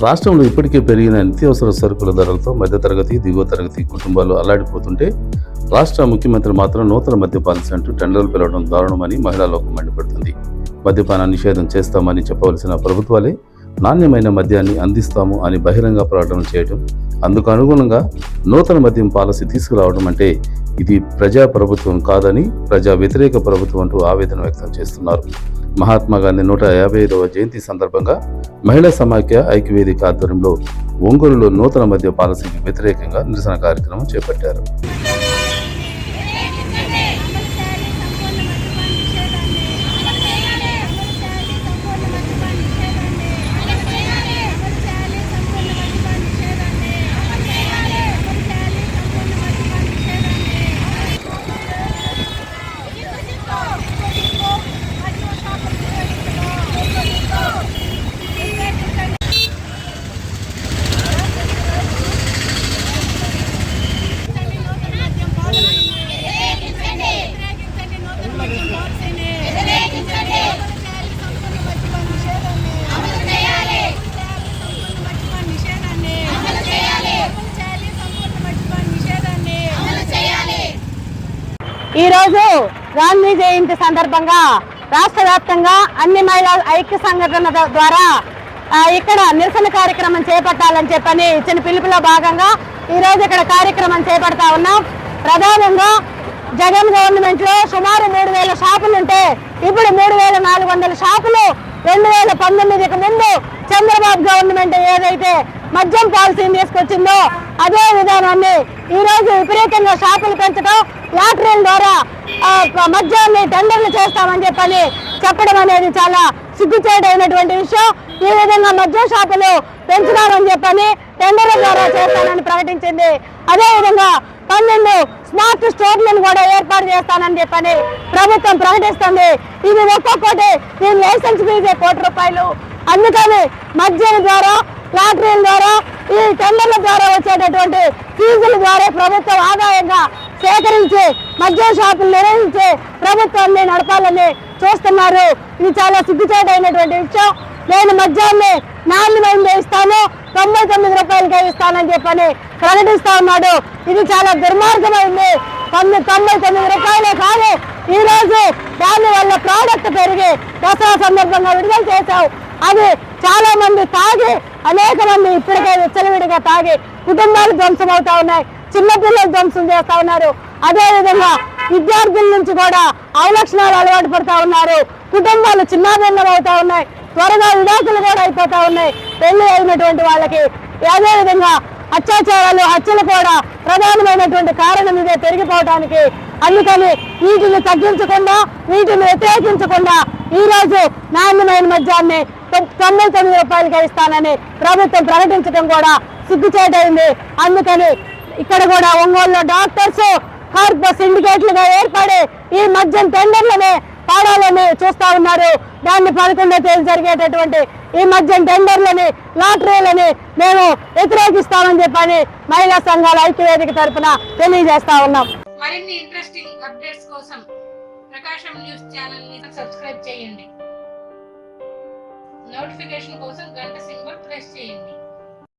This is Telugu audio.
రాష్ట్రంలో ఇప్పటికే పెరిగిన నిత్యావసర సరుకుల ధరలతో మధ్యతరగతి దిగువ తరగతి కుటుంబాలు అల్లాడిపోతుంటే రాష్ట్ర ముఖ్యమంత్రి మాత్రం నూతన మద్య పాలసీ అంటూ టెండర్లు పిలవడం దారుణమని మహిళా లోకం మండిపడుతుంది. మద్యపాన నిషేధం చేస్తామని చెప్పవలసిన ప్రభుత్వాలే నాణ్యమైన మద్యాన్ని అందిస్తాము అని బహిరంగ ప్రకటనలు చేయడం, అందుకు అనుగుణంగా నూతన మద్యం పాలసీ తీసుకురావడం అంటే ఇది ప్రజా ప్రభుత్వం కాదని ప్రజా వ్యతిరేక ప్రభుత్వం అంటూ ఆవేదన వ్యక్తం చేస్తున్నారు. మహాత్మా గాంధీ 155వ జయంతి సందర్భంగా మహిళా సమాఖ్య ఐక్యవేదిక ఆధ్వర్యంలో ఒంగోలులో నూతన మద్య పాలసీకి వ్యతిరేకంగా నిరసన కార్యక్రమం చేపట్టారు. ఈరోజు గాంధీ జయంతి సందర్భంగా రాష్ట్ర వ్యాప్తంగా అన్ని మహిళా ఐక్య సంఘటన ద్వారా ఇక్కడ నిరసన కార్యక్రమం చేపట్టాలని చెప్పని ఇచ్చిన పిలుపులో భాగంగా ఈరోజు ఇక్కడ కార్యక్రమం చేపడతా ఉన్నాం. ప్రధానంగా జగన్ గవర్నమెంట్ లో సుమారు 3000 షాపులు ఉంటే ఇప్పుడు 3400 షాపులు 2019కి ముందు చంద్రబాబు గవర్నమెంట్ ఏదైతే మద్యం పాలసీని తీసుకొచ్చిందో అదే విధానాన్ని ఈరోజు విపరీతంగా షాపులు పెంచడం, లాటరీల ద్వారా మద్యాన్ని టెండర్లు చేస్తామని చెప్పడం అనేది చాలా సిగ్గుచేటైనటువంటి విషయం. ఈ విధంగా మద్యం షాపులు పెంచుతామని టెండర్ల ద్వారా చేస్తానని ప్రకటించింది. అదేవిధంగా 12 స్మార్ట్ స్టోర్లను కూడా ఏర్పాటు చేస్తానని ప్రభుత్వం ప్రకటిస్తుంది. ఇది ఒక్కొక్కటి దీని లైసెన్స్ ఫీజే ₹1,00,00,000. అందుకని మద్యం ద్వారా, లాటరీల ద్వారా, ఈ టెండర్ల ద్వారా వచ్చేటటువంటి ఫీజుల ద్వారా ప్రభుత్వం ఆదాయంగా సేకరించి మద్యం షాపులు నిర్వహించి ప్రభుత్వాన్ని నడపాలని చూస్తున్నారు. ఇది చాలా సిగ్గుచేటైనటువంటి విషయం. నేను మద్యాన్ని నాణ్యమైంది ఇస్తాను, ₹99కే ఇస్తానని ప్రకటిస్తా ఉన్నాడు. ఇది చాలా దుర్మార్గమైంది. ₹99 కాదు, ఈ రోజు దాని వల్ల ప్రోడక్ట్ పెరిగి దసరా సందర్భంగా విడుదల చేశావు. అది చాలా మంది తాగి, అనేక మంది ఇప్పటికే విచ్చలవిడిగా తాగి కుటుంబాలు ధ్వంసం అవుతా ఉన్నాయి, చిన్నపిల్లలు ధ్వంసం చేస్తా ఉన్నారు. అదేవిధంగా విద్యార్థుల నుంచి కూడా అవలక్షణాలు అలవాటు పడుతూ ఉన్నారు. కుటుంబాలు చిన్నాభిన్నం అవుతా ఉన్నాయి, త్వరగా విడాకులు కూడా అయిపోతా ఉన్నాయి పెళ్లి అయినటువంటి వాళ్ళకి. అదేవిధంగా అత్యాచారాలు, హత్యలు కూడా ప్రధానమైనటువంటి కారణం ఇదే పెరిగిపోవడానికి. అందుకని వీటిని తగ్గించకుండా, వీటిని వ్యతిరేకించకుండా ఈరోజు నాణ్యమైన మద్యాన్ని ₹99కే ఇస్తానని ప్రభుత్వం ప్రకటించడం కూడా సిగ్గుచేటైంది. అందుకని ఇక్కడ కూడా ఒంగోలులో డాక్టర్స్ కార్పొరేట్ సిండికేట్లుగా ఏర్పడి ఈ మద్యం టెండర్లని పాడాలని చూస్తా ఉన్నారు. దాన్ని 11వ తేదీ జరిగేటటువంటి ఈ మద్యం టెండర్లని, లాటరీలని మేము వ్యతిరేకిస్తామని మహిళా సంఘాల ఐక్యవేదిక తరఫున తెలియజేస్తా ఉన్నాం. మరిన్ని ఇంట్రెస్టింగ్ అప్డేట్స్ కోసం ప్రకాశం న్యూస్ ఛానల్ ని సబ్స్క్రైబ్ చేయండి. నోటిఫికేషన్ కోసం గంట సింబల్ ప్రెస్ చేయండి.